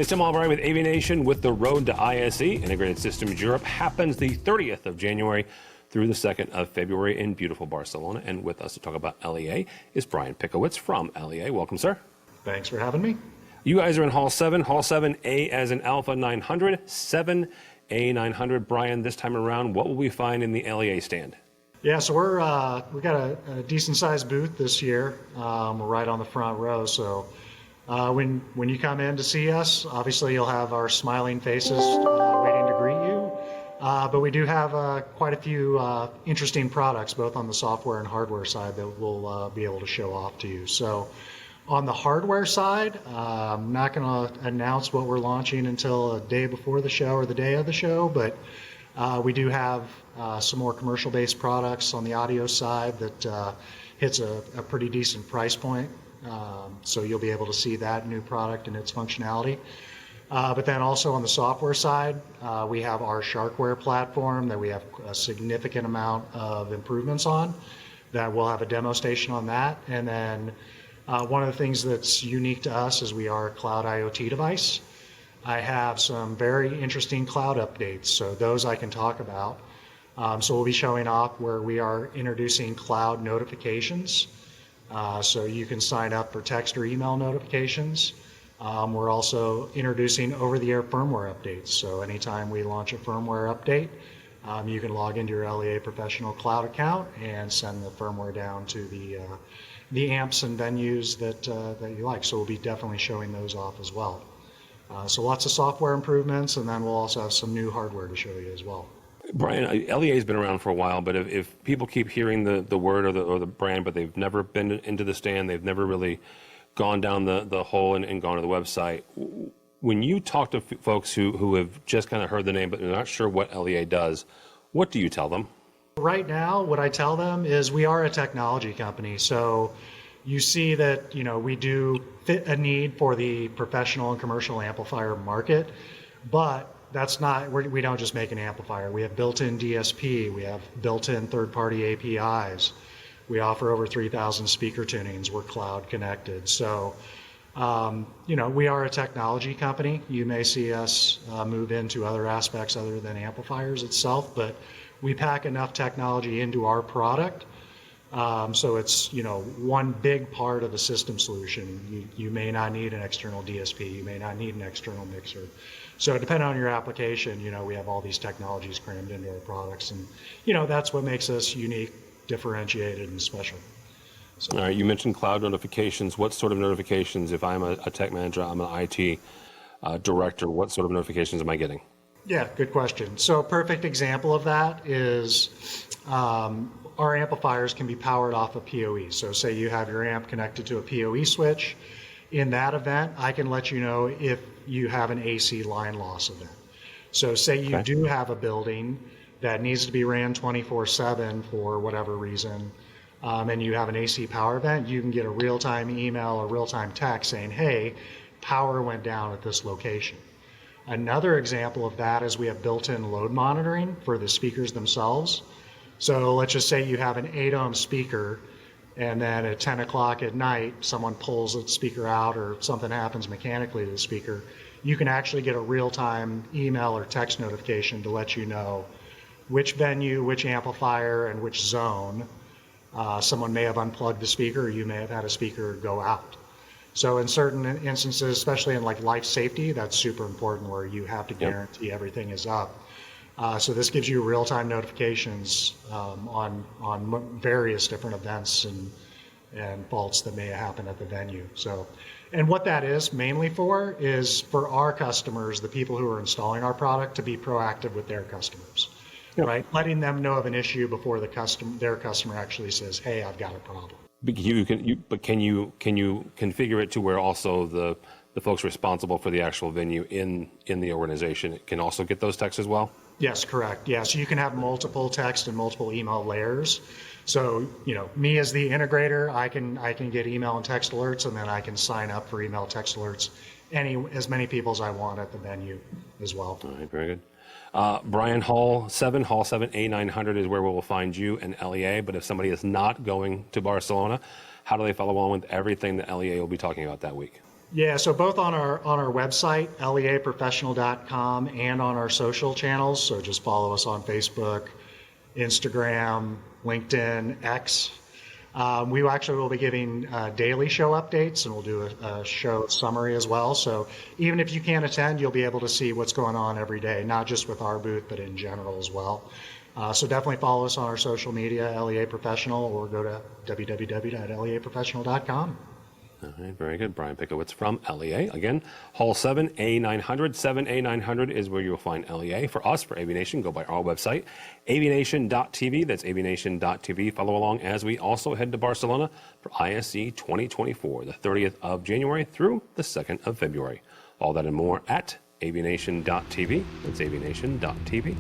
It's Tim Albright with AVNation with the Road to ISE. Integrated Systems Europe happens the 30th of January through the 2nd of February in beautiful Barcelona. And with us to talk about LEA is Brian Pickowitz from LEA. Welcome, sir. Thanks for having me. You guys are in Hall 7, Hall 7A as in Alpha 900, 7A900. Brian, this time around, what will we find in the LEA stand? Yeah, so we got a decent-sized booth this year. We're right on the front row, so when you come in to see us, obviously you'll have our smiling faces waiting to greet you. But we do have quite a few interesting products, both on the software and hardware side, that we'll be able to show off to you. So on the hardware side, I'm not going to announce what we're launching until a day before the show or the day of the show, but we do have some more commercial-based products on the audio side that hits a pretty decent price point. So you'll be able to see that new product and its functionality. But then also on the software side, we have our Sharkware platform that we have a significant amount of improvements on, that we'll have a demo station on that. And then one of the things that's unique to us is we are a cloud IoT device. I have some very interesting cloud updates, so those I can talk about. So we'll be showing off where we are introducing cloud notifications. So you can sign up for text or email notifications. We're also introducing over-the-air firmware updates. So anytime we launch a firmware update, you can log into your LEA Professional Cloud account and send the firmware down to the amps and venues that you like. So we'll be definitely showing those off as well. So lots of software improvements, and then we'll also have some new hardware to show you as well. Brian, LEA has been around for a while, but if people keep hearing the word or the brand, but they've never been into the stand, they've never really gone down the hole and gone to the website. When you talk to folks who have just kind of heard the name but they're not sure what LEA does, what do you tell them? Right now, what I tell them is we are a technology company, so you see that we do fit a need for the professional and commercial amplifier market, but that's not, we don't just make an amplifier. We have built-in DSP, we have built-in third-party APIs. We offer over 3,000 speaker tunings. We're cloud connected. So, we are a technology company. You may see us move into other aspects other than amplifiers itself, but we pack enough technology into our product. So it's, one big part of the system solution. You may not need an external DSP. You may not need an external mixer. So depending on your application, we have all these technologies crammed into our products. And, that's what makes us unique, differentiated, and special. So. All right, you mentioned cloud notifications. What sort of notifications, if I'm a tech manager, I'm an IT director, what sort of notifications am I getting? Yeah, good question. So a perfect example of that is our amplifiers can be powered off of PoE. So say you have your amp connected to a PoE switch. In that event, I can let you know if you have an AC line loss event. So say you do have a building that needs to be ran 24/7 for whatever reason, and you have an AC power event, you can get a real-time email or real-time text saying, hey, power went down at this location. Another example of that is we have built-in load monitoring for the speakers themselves. So let's just say you have an 8-ohm speaker, and then at 10 o'clock at night, someone pulls the speaker out or something happens mechanically to the speaker. You can actually get a real-time email or text notification to let you know which venue, which amplifier, and which zone someone may have unplugged the speaker, or you may have had a speaker go out. So in certain instances, especially in like life safety, that's super important where you have to guarantee everything is up. So this gives you real-time notifications on various different events and faults that may happen at the venue. So, and what that is mainly for is for our customers, the people who are installing our product, to be proactive with their customers. Right, letting them know of an issue before their customer actually says, "Hey, I've got a problem." But can you configure it to where also the folks responsible for the actual venue in the organization can also get those texts as well? Yes, correct. Yeah, so you can have multiple text and multiple email layers. So me as the integrator, I can get email and text alerts, and then I can sign up for email text alerts as many people as I want at the venue as well. All right, very good. Brian, Hall 7A900 is where we will find you and LEA. But if somebody is not going to Barcelona, how do they follow on with everything that LEA will be talking about that week? Yeah, so both on our website, leaprofessional.com, and on our social channels. So just follow us on Facebook, Instagram, LinkedIn, X. We actually will be giving daily show updates, and we'll do a show summary as well. So even if you can't attend, you'll be able to see what's going on every day, not just with our booth, but in general as well. So definitely follow us on our social media, LEA Professional, or go to www.leaprofessional.com. All right, very good. Brian Pickowitz from LEA. Again, Hall 7, A900. 7A900 is where you'll find LEA. For us, for AVNation, go by our website, avnation.tv. That's avnation.tv. Follow along as we also head to Barcelona for ISE 2024, the 30th of January through the 2nd of February. All that and more at avnation.tv. That's avnation.tv.